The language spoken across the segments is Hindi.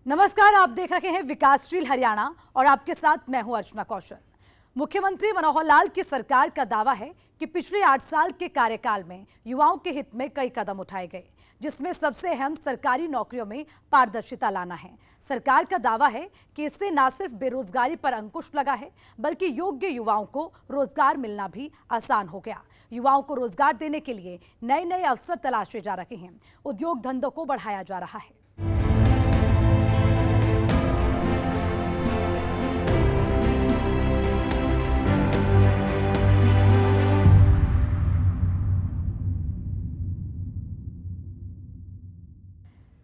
नमस्कार, आप देख रहे हैं विकासशील हरियाणा और आपके साथ मैं हूं अर्चना कौशल। मुख्यमंत्री मनोहर लाल की सरकार का दावा है कि पिछले 8 साल के कार्यकाल में युवाओं के हित में कई कदम उठाए गए, जिसमें सबसे अहम सरकारी नौकरियों में पारदर्शिता लाना है। सरकार का दावा है कि इससे न सिर्फ बेरोजगारी पर अंकुश लगा है, बल्कि योग्य युवाओं को रोजगार मिलना भी आसान हो गया। युवाओं को रोजगार देने के लिए नए नए अवसर तलाशे जा रहे हैं, उद्योग धंधों को बढ़ाया जा रहा है।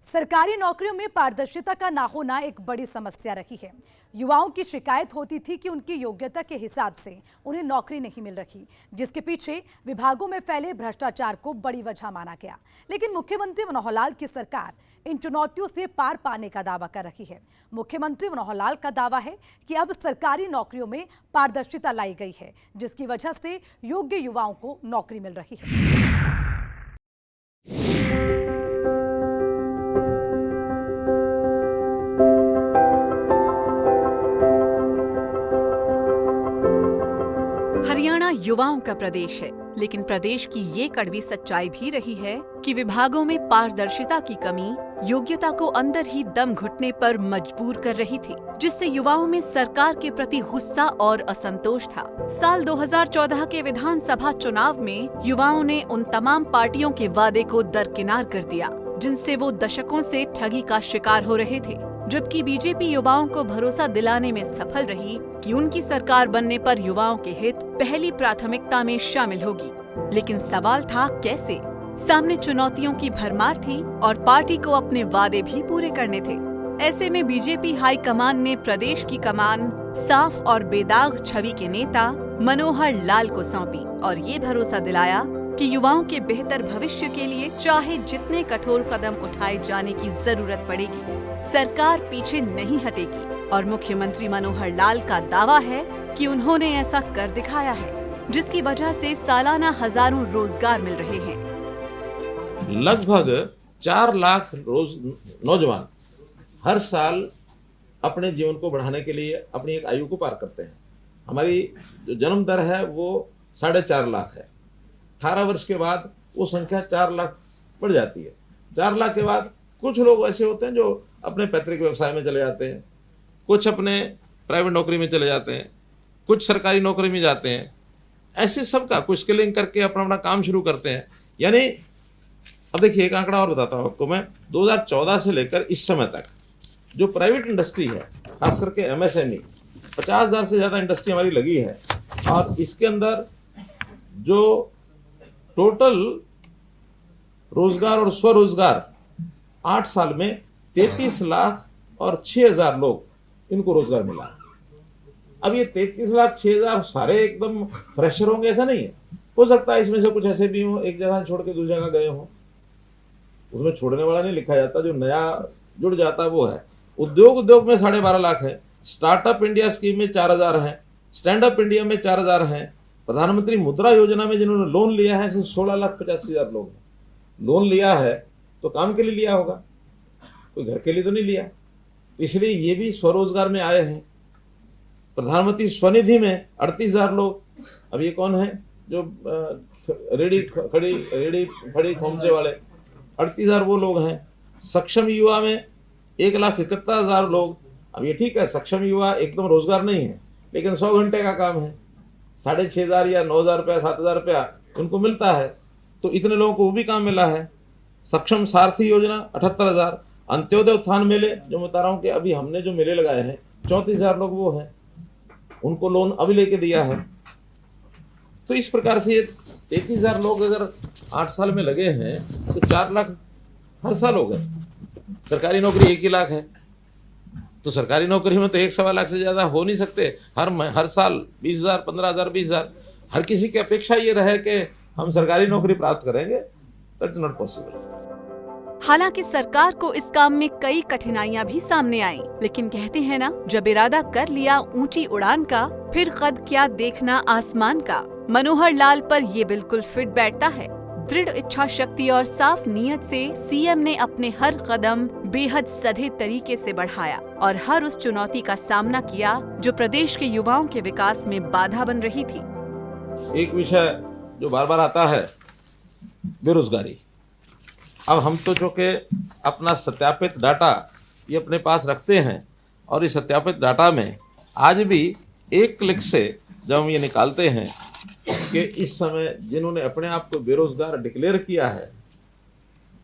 सरकारी नौकरियों में पारदर्शिता का ना होना एक बड़ी समस्या रही है। युवाओं की शिकायत होती थी कि उनकी योग्यता के हिसाब से उन्हें नौकरी नहीं मिल रही, जिसके पीछे विभागों में फैले भ्रष्टाचार को बड़ी वजह माना गया। लेकिन मुख्यमंत्री मनोहर लाल की सरकार इन चुनौतियों से पार पाने का दावा कर रही है। मुख्यमंत्री मनोहर लाल का दावा है कि अब सरकारी नौकरियों में पारदर्शिता लाई गई है, जिसकी वजह से योग्य युवाओं को नौकरी मिल रही है। हरियाणा युवाओं का प्रदेश है, लेकिन प्रदेश की ये कड़वी सच्चाई भी रही है कि विभागों में पारदर्शिता की कमी योग्यता को अंदर ही दम घुटने पर मजबूर कर रही थी, जिससे युवाओं में सरकार के प्रति गुस्सा और असंतोष था। साल 2014 के विधानसभा चुनाव में युवाओं ने उन तमाम पार्टियों के वादे को दरकिनार कर दिया, जिनसे वो दशकों से ठगी का शिकार हो रहे थे। जबकि बीजेपी युवाओं को भरोसा दिलाने में सफल रही कि उनकी सरकार बनने पर युवाओं के हित पहली प्राथमिकता में शामिल होगी। लेकिन सवाल था कैसे? सामने चुनौतियों की भरमार थी और पार्टी को अपने वादे भी पूरे करने थे। ऐसे में बीजेपी हाईकमान ने प्रदेश की कमान साफ और बेदाग छवि के नेता मनोहर लाल को सौंपी और ये भरोसा दिलाया कि युवाओं के बेहतर भविष्य के लिए चाहे जितने कठोर कदम उठाए जाने की जरूरत पड़ेगी, सरकार पीछे नहीं हटेगी। और मुख्यमंत्री मनोहर लाल का दावा है कि उन्होंने ऐसा कर दिखाया है, जिसकी वजह से सालाना हजारों रोजगार मिल रहे हैं। लगभग 4 लाख नौजवान हर साल अपने जीवन को बढ़ाने के लिए अपनी एक आयु को पार करते हैं। हमारी जो जन्म दर है वो 4.5 लाख है। 18 वर्ष के बाद वो संख्या 4 लाख बढ़ जाती है। 4 लाख के बाद कुछ लोग ऐसे होते हैं जो अपने पैतृक व्यवसाय में चले जाते हैं, कुछ अपने प्राइवेट नौकरी में चले जाते हैं, कुछ सरकारी नौकरी में जाते हैं। ऐसे सबका कुछ स्किलिंग करके अपना अपना काम शुरू करते हैं। यानी अब देखिए, एक आंकड़ा और बताता हूँ आपको मैं। 2014 से लेकर इस समय तक जो प्राइवेट इंडस्ट्री है, खास करके एमएसएमई, 50,000 से ज़्यादा इंडस्ट्री हमारी लगी है। और इसके अंदर जो टोटल रोजगार और स्वरोजगार 8 साल में 33 लाख और 6,000 लोग, इनको रोजगार मिला। अब ये 33 लाख 6,000 सारे एकदम फ्रेशर होंगे ऐसा नहीं है। हो सकता है इसमें से कुछ ऐसे भी हो, एक जगह छोड़ के दूसरी जगह गए हों। उसमें छोड़ने वाला नहीं लिखा जाता, जो नया जुड़ जाता वो है। उद्योग में 12.5 लाख है। स्टार्टअप इंडिया स्कीम में 4,000 है। स्टैंड अप इंडिया में 4,000 है। प्रधानमंत्री मुद्रा योजना में जिन्होंने लोन लिया है 16,85,000 लोग हैं। लोन लिया है तो काम के लिए लिया होगा, कोई घर के लिए तो नहीं लिया। इसलिए ये भी स्वरोजगार में आए हैं। प्रधानमंत्री स्वनिधि में 38,000 लोग। अब ये कौन है जो रेडी खड़ी खोमचे वाले, 38,000 वो लोग हैं। सक्षम युवा में 1,71,000 लोग। अब ये ठीक है, सक्षम युवा एकदम रोजगार नहीं है, लेकिन 100 घंटे का काम है, 6,500 या 9,000 रुपया 7,000 रुपया उनको मिलता है, तो इतने लोगों को वो भी काम मिला है। सक्षम सारथी योजना 78,000। अंत्योदय उत्थान मेले जो मैं बता रहा हूँ कि अभी हमने जो मेले लगाए हैं 34,000 लोग वो हैं, उनको लोन अभी लेके दिया है। तो इस प्रकार से 33,000 लोग अगर 8 साल में लगे हैं तो 4 लाख हर साल हो गए। सरकारी नौकरी 1 ही लाख है, तो सरकारी नौकरी में तो 1-1.25 लाख से ज़्यादा हो नहीं सकते। हर साल 20,000, 15,000, 20,000। हर किसी की अपेक्षा ये रहे कि हम सरकारी नौकरी प्राप्त करेंगे, दैट्स नॉट पॉसिबल। हालांकि सरकार को इस काम में कई कठिनाइयां भी सामने आईं, लेकिन कहते हैं ना, जब इरादा कर लिया ऊंची उड़ान का, फिर कद क्या देखना आसमान का। मनोहर लाल पर ये बिल्कुल फिट बैठता है। दृढ़ इच्छा शक्ति और साफ नीयत से सीएम ने अपने हर कदम बेहद सधे तरीके से बढ़ाया और हर उस चुनौती का सामना किया जो प्रदेश के युवाओं के विकास में बाधा बन रही थी। एक विषय जो बार बार आता है, बेरोजगारी। अब हम तो चूंकि अपना सत्यापित डाटा ये अपने पास रखते हैं और इस सत्यापित डाटा में आज भी एक क्लिक से जब हम ये निकालते हैं कि इस समय जिन्होंने अपने आप को बेरोजगार डिक्लेयर किया है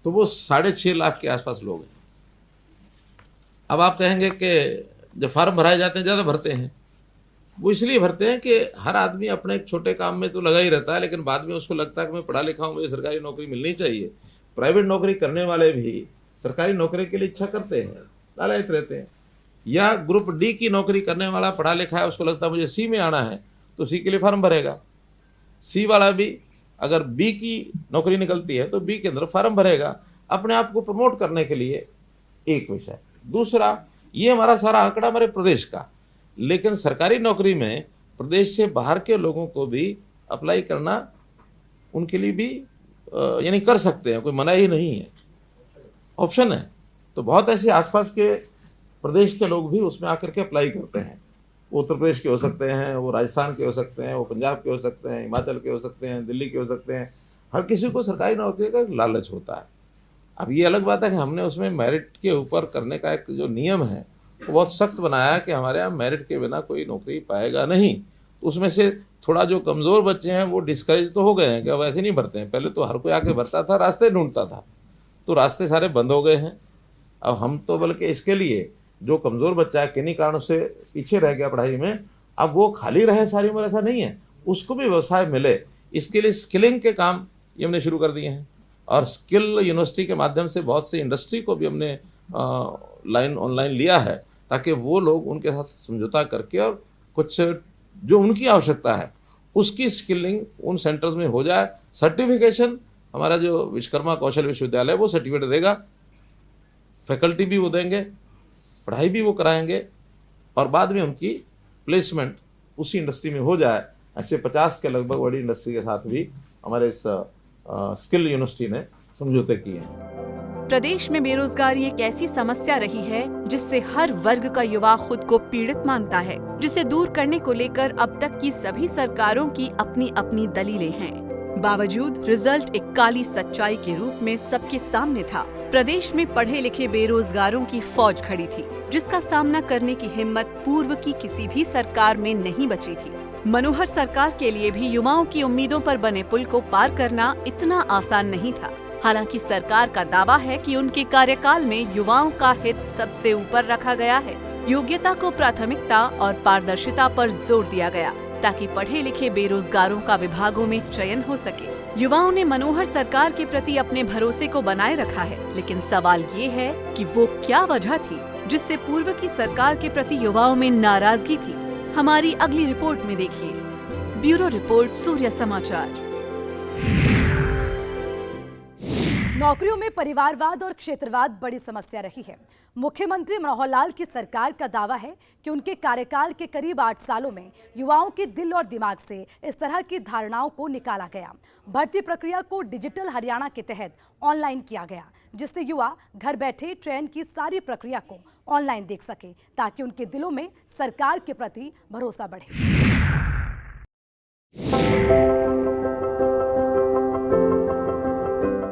तो वो 6.5 लाख के आसपास लोग हैं। अब आप कहेंगे कि जब फार्म भराए जाते हैं ज़्यादा भरते हैं, वो इसलिए भरते हैं कि हर आदमी अपने एक छोटे काम में तो लगा ही रहता है, लेकिन बाद में उसको लगता है कि मैं पढ़ा लिखा हूँ, मुझे सरकारी नौकरी मिलनी चाहिए। प्राइवेट नौकरी करने वाले भी सरकारी नौकरी के लिए इच्छा करते हैं, लालयित रहते हैं। या ग्रुप डी की नौकरी करने वाला पढ़ा लिखा है, उसको लगता है मुझे सी में आना है तो सी के लिए फॉर्म भरेगा। सी वाला भी अगर बी की नौकरी निकलती है तो बी के अंदर फॉर्म भरेगा, अपने आप को प्रमोट करने के लिए। एक विषय। दूसरा, ये हमारा सारा आंकड़ा हमारे प्रदेश का, लेकिन सरकारी नौकरी में प्रदेश से बाहर के लोगों को भी अप्लाई करना उनके लिए भी यानी कर सकते हैं, कोई मना ही नहीं है, ऑप्शन है। तो बहुत ऐसे आसपास के प्रदेश के लोग भी उसमें आकर के अप्लाई करते हैं। वो उत्तर प्रदेश के हो सकते हैं, वो राजस्थान के हो सकते हैं, वो पंजाब के हो सकते हैं, हिमाचल के हो सकते हैं, दिल्ली के हो सकते हैं। हर किसी को सरकारी नौकरी का एक लालच होता है। अब ये अलग बात है कि हमने उसमें मेरिट के ऊपर करने का एक जो नियम है वो बहुत सख्त बनाया है कि हमारे यहाँ मेरिट के बिना कोई नौकरी पाएगा नहीं। तो उसमें से थोड़ा जो कमज़ोर बच्चे हैं वो डिस्करेज तो हो गए हैं कि अब ऐसे नहीं भरते हैं। पहले तो हर कोई आके भरता था, रास्ते ढूंढता था, तो रास्ते सारे बंद हो गए हैं। अब हम तो बल्कि इसके लिए जो कमज़ोर बच्चा है किन्हीं कारणों से पीछे रह गया पढ़ाई में, अब वो खाली रहे सारी उम्र, ऐसा नहीं है, उसको भी व्यवसाय मिले, इसके लिए स्किलिंग के काम ये हमने शुरू कर दिए हैं। और स्किल यूनिवर्सिटी के माध्यम से बहुत सी इंडस्ट्री को भी हमने ऑनलाइन लिया है, ताकि वो लोग उनके साथ समझौता करके और कुछ जो उनकी आवश्यकता है उसकी स्किलिंग उन सेंटर्स में हो जाए। सर्टिफिकेशन हमारा जो विश्वकर्मा कौशल विश्वविद्यालय वो सर्टिफिकेट देगा, फैकल्टी भी वो देंगे, पढ़ाई भी वो कराएंगे और बाद में उनकी प्लेसमेंट उसी इंडस्ट्री में हो जाए। ऐसे 50 के लगभग बड़ी इंडस्ट्री के साथ भी हमारे इस स्किल यूनिवर्सिटी ने समझौते किए हैं। प्रदेश में बेरोजगारी एक ऐसी समस्या रही है जिससे हर वर्ग का युवा खुद को पीड़ित मानता है, जिसे दूर करने को लेकर अब तक की सभी सरकारों की अपनी अपनी दलीलें हैं। बावजूद रिजल्ट एक काली सच्चाई के रूप में सबके सामने था। प्रदेश में पढ़े लिखे बेरोजगारों की फौज खड़ी थी, जिसका सामना करने की हिम्मत पूर्व की किसी भी सरकार में नहीं बची थी। मनोहर सरकार के लिए भी युवाओं की उम्मीदों पर बने पुल को पार करना इतना आसान नहीं था। हालांकि सरकार का दावा है कि उनके कार्यकाल में युवाओं का हित सबसे ऊपर रखा गया है। योग्यता को प्राथमिकता और पारदर्शिता पर जोर दिया गया, ताकि पढ़े लिखे बेरोजगारों का विभागों में चयन हो सके। युवाओं ने मनोहर सरकार के प्रति अपने भरोसे को बनाए रखा है, लेकिन सवाल ये है कि वो क्या वजह थी जिससे पूर्व की सरकार के प्रति युवाओं में नाराजगी थी। हमारी अगली रिपोर्ट में देखिए। ब्यूरो रिपोर्ट, सूर्य समाचार। नौकरियों में परिवारवाद और क्षेत्रवाद बड़ी समस्या रही है। मुख्यमंत्री मनोहर लाल की सरकार का दावा है कि उनके कार्यकाल के करीब 8 सालों में युवाओं के दिल और दिमाग से इस तरह की धारणाओं को निकाला गया। भर्ती प्रक्रिया को डिजिटल हरियाणा के तहत ऑनलाइन किया गया, जिससे युवा घर बैठे ट्रेन की सारी प्रक्रिया को ऑनलाइन देख सके, ताकि उनके दिलों में सरकार के प्रति भरोसा बढ़े।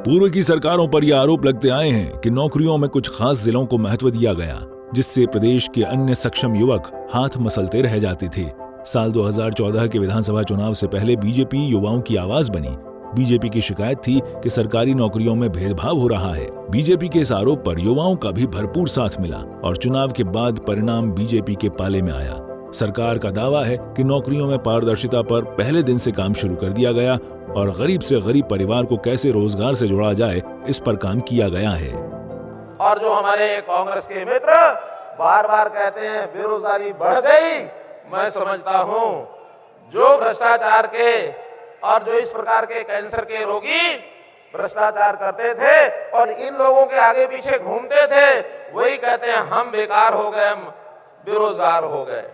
पूर्व की सरकारों पर यह आरोप लगते आए हैं कि नौकरियों में कुछ खास जिलों को महत्व दिया गया, जिससे प्रदेश के अन्य सक्षम युवक हाथ मसलते रह जाते थे। साल 2014 के विधानसभा चुनाव से पहले बीजेपी युवाओं की आवाज बनी। बीजेपी की शिकायत थी कि सरकारी नौकरियों में भेदभाव हो रहा है। बीजेपी के इस आरोप पर युवाओं का भी भरपूर साथ मिला और चुनाव के बाद परिणाम बीजेपी के पाले में आया। सरकार का दावा है कि नौकरियों में पारदर्शिता पर पहले दिन से काम शुरू कर दिया गया और गरीब से गरीब परिवार को कैसे रोजगार से जोड़ा जाए, इस पर काम किया गया है। और जो हमारे कांग्रेस के मित्र बार बार कहते हैं बेरोजगारी बढ़ गई, मैं समझता हूं जो भ्रष्टाचार के और जो इस प्रकार के कैंसर के रोगी भ्रष्टाचार करते थे और इन लोगों के आगे पीछे घूमते थे, वही कहते हैं हम बेकार हो गए, हम बेरोजगार हो गए।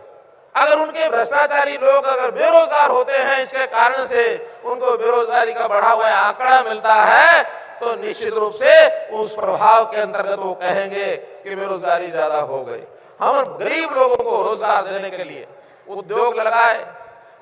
अगर उनके भ्रष्टाचारी लोग अगर बेरोजगार होते हैं, इसके कारण से उनको बेरोजगारी का बढ़ा हुआ आंकड़ा मिलता है, तो निश्चित रूप से उस प्रभाव के अंतर्गत वो कहेंगे कि बेरोजगारी ज्यादा हो गई। हम गरीब लोगों को रोजगार देने के लिए उद्योग लगाए,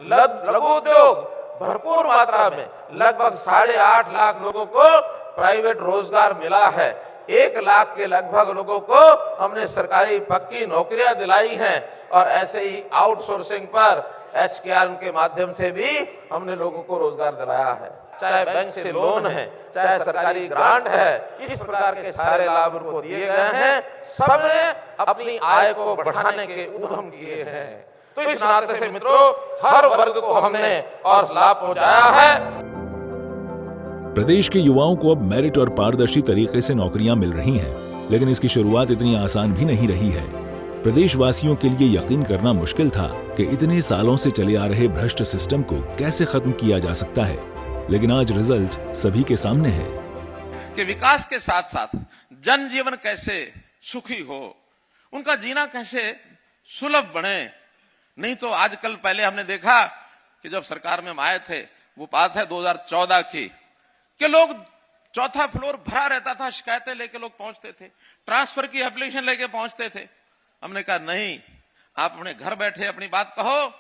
लघु उद्योग भरपूर मात्रा में, लगभग 8.5 लाख लोगों को प्राइवेट रोजगार मिला है। 1 लाख के लगभग लोगों को हमने सरकारी पक्की नौकरियां दिलाई हैं, और ऐसे ही आउटसोर्सिंग पर HKR के माध्यम से भी हमने लोगों को रोजगार दिलाया है। चाहे बैंक से लोन है, चाहे सरकारी ग्रांट है, इस प्रकार के सारे लाभ उनको दिए गए हैं। सबने अपनी आय को बढ़ाने के उद्यम किए हैं। तो इस नाते से मित्रों, हर वर्ग को हमने और लाभ पहुंचाया है। प्रदेश के युवाओं को अब मेरिट और पारदर्शी तरीके से नौकरियां मिल रही हैं, लेकिन इसकी शुरुआत इतनी आसान भी नहीं रही है। प्रदेशवासियों के लिए यकीन करना मुश्किल था कि इतने सालों से चले आ रहे भ्रष्ट सिस्टम को कैसे खत्म किया जा सकता है, लेकिन आज रिजल्ट सभी के सामने है कि विकास के साथ साथ जनजीवन कैसे सुखी हो, उनका जीना कैसे सुलभ बने। नहीं तो आजकल, पहले हमने देखा कि जब सरकार में हम आए थे, वो बात है 2014 की, कि लोग 4था फ्लोर भरा रहता था, शिकायतें लेके लोग पहुंचते थे, ट्रांसफर की एप्लीकेशन लेके पहुंचते थे। हमने कहा नहीं, आप अपने घर बैठे अपनी बात कहो।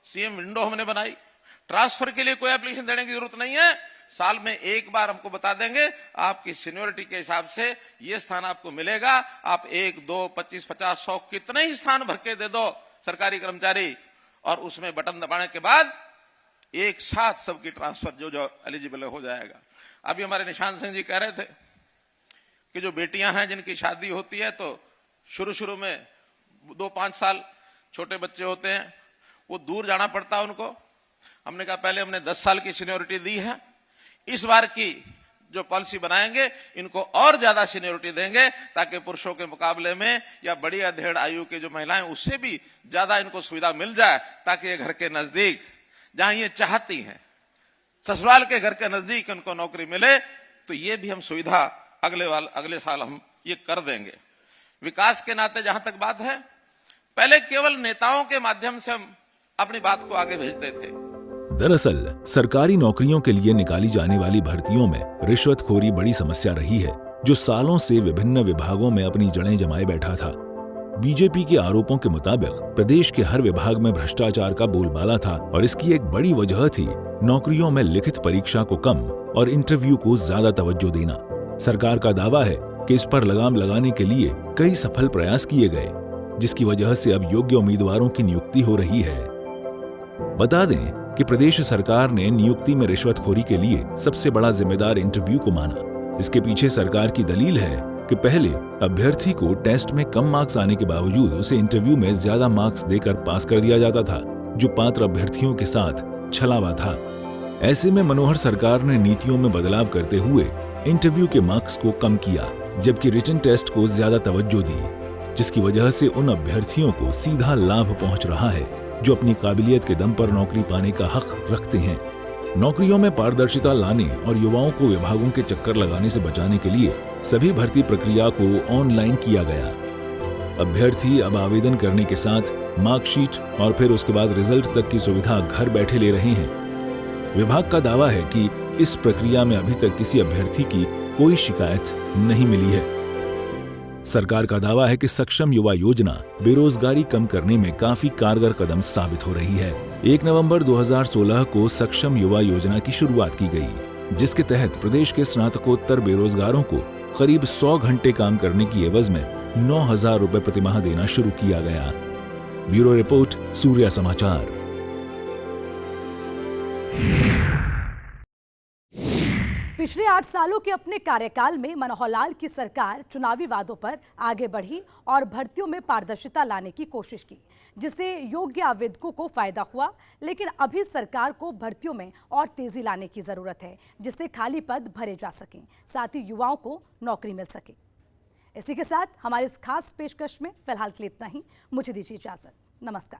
सीएम विंडो हमने बनाई, ट्रांसफर के लिए कोई एप्लीकेशन देने की जरूरत नहीं है, साल में एक बार हमको बता देंगे, आपकी सीनियोरिटी के हिसाब से ये स्थान आपको मिलेगा, आप 1, 2, 25, 50, 100 कितने ही स्थान भर के दे दो सरकारी कर्मचारी, और उसमें बटन दबाने के बाद एक साथ सबकी ट्रांसफर जो एलिजिबल हो जाएगा। अभी हमारे निशांत सिंह जी कह रहे थे कि जो बेटियां हैं जिनकी शादी होती है, तो शुरू में 2-5 साल छोटे बच्चे होते हैं, वो दूर जाना पड़ता है उनको। हमने कहा पहले हमने 10 साल की सीनियोरिटी दी है, इस बार की जो पॉलिसी बनाएंगे इनको और ज्यादा सीनियोरिटी देंगे, ताकि पुरुषों के मुकाबले में या बड़ी अधेड़ आयु के जो महिलाएं, उससे भी ज्यादा इनको सुविधा मिल जाए, ताकि ये घर के नजदीक, जहां ये चाहती हैं, ससुराल के घर के नजदीक उनको नौकरी मिले। तो ये भी हम सुविधा अगले साल हम ये कर देंगे। विकास के नाते जहां तक बात है, पहले केवल नेताओं के माध्यम से हम अपनी बात को आगे भेजते थे। दरअसल सरकारी नौकरियों के लिए निकाली जाने वाली भर्तियों में रिश्वतखोरी बड़ी समस्या रही है, जो सालों से विभिन्न विभागों में अपनी जड़ें जमाए बैठा था। बीजेपी के आरोपों के मुताबिक प्रदेश के हर विभाग में भ्रष्टाचार का बोलबाला था, और इसकी एक बड़ी वजह थी नौकरियों में लिखित परीक्षा को कम और इंटरव्यू को ज्यादा तवज्जो देना। सरकार का दावा है कि इस पर लगाम लगाने के लिए कई सफल प्रयास किए गए, जिसकी वजह से अब योग्य उम्मीदवारों की नियुक्ति हो रही है। बता दें कि प्रदेश सरकार ने नियुक्ति में रिश्वतखोरी के लिए सबसे बड़ा जिम्मेदार इंटरव्यू को माना। इसके पीछे सरकार की दलील है कि पहले अभ्यर्थी को टेस्ट में कम मार्क्स आने के बावजूद उसे इंटरव्यू में ज्यादा मार्क्स देकर पास कर दिया जाता था, जो पात्र अभ्यर्थियों के साथ छलावा था। ऐसे में मनोहर सरकार ने नीतियों में बदलाव करते हुए इंटरव्यू के मार्क्स को कम किया, जबकि रिटन टेस्ट को ज्यादा तवज्जो दी, जिसकी वजह से उन अभ्यर्थियों को सीधा लाभ पहुंच रहा है जो अपनी काबिलियत के दम पर नौकरी पाने का हक रखते हैं। नौकरियों में पारदर्शिता लाने और युवाओं को विभागों के चक्कर लगाने से बचाने के लिए सभी भर्ती प्रक्रिया को ऑनलाइन किया गया। अभ्यर्थी अब आवेदन करने के साथ मार्कशीट और फिर उसके बाद रिजल्ट तक की सुविधा घर बैठे ले रहे हैं। विभाग का दावा है कि इस प्रक्रिया में अभी तक किसी अभ्यर्थी की कोई शिकायत नहीं मिली है। सरकार का दावा है कि सक्षम युवा योजना बेरोजगारी कम करने में काफी कारगर कदम साबित हो रही है। 1 नवंबर 2016 को सक्षम युवा योजना की शुरुआत की गई, जिसके तहत प्रदेश के स्नातकोत्तर बेरोजगारों को करीब 100 घंटे काम करने की एवज में 9,000 रुपए प्रतिमाह देना शुरू किया गया। ब्यूरो रिपोर्ट, सूर्या समाचार। पिछले 8 सालों के अपने कार्यकाल में मनोहर लाल की सरकार चुनावी वादों पर आगे बढ़ी और भर्तियों में पारदर्शिता लाने की कोशिश की, जिससे योग्य आवेदकों को फायदा हुआ। लेकिन अभी सरकार को भर्तियों में और तेजी लाने की जरूरत है, जिससे खाली पद भरे जा सकें, साथ ही युवाओं को नौकरी मिल सके। इसी के साथ हमारे इस खास पेशकश में फिलहाल के लिए इतना ही। मुझे दीजिए इजाजत। नमस्कार।